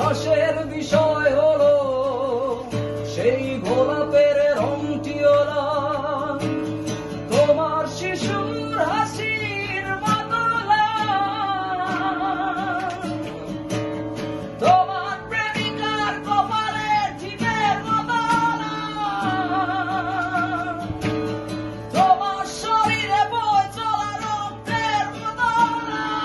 রসের বিষয় হলো সেই গোলাপের রংটিও লাল, তোমার শিশুর হাসির মতো লাল, তোমার প্রেমিকার কপালের টিপের মতো লাল, তোমার শরীরে বয়ে চলা রক্তের মতো লাল।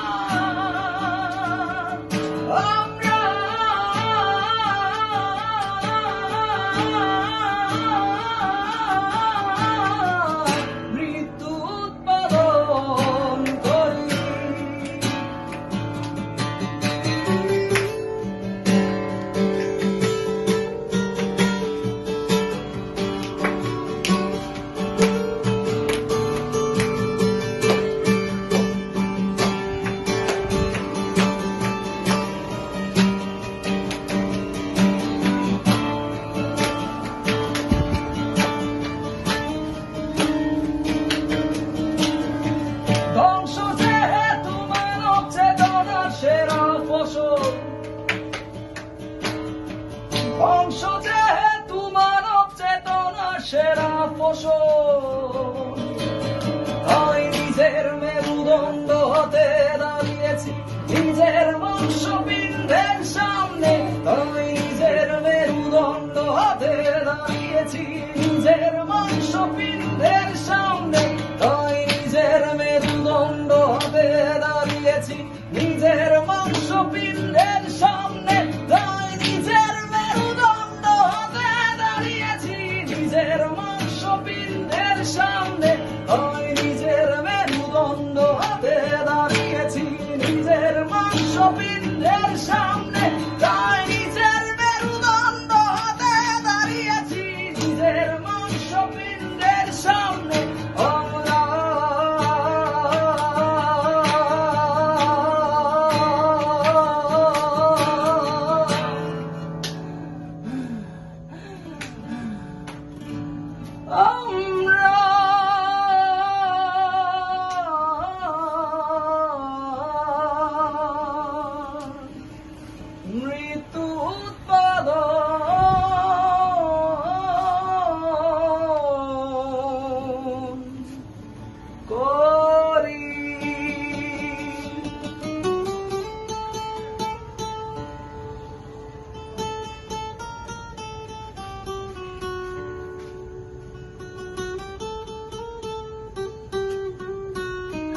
ধ্বংস যেহেতু মানব চেতনার সেরা ফসল,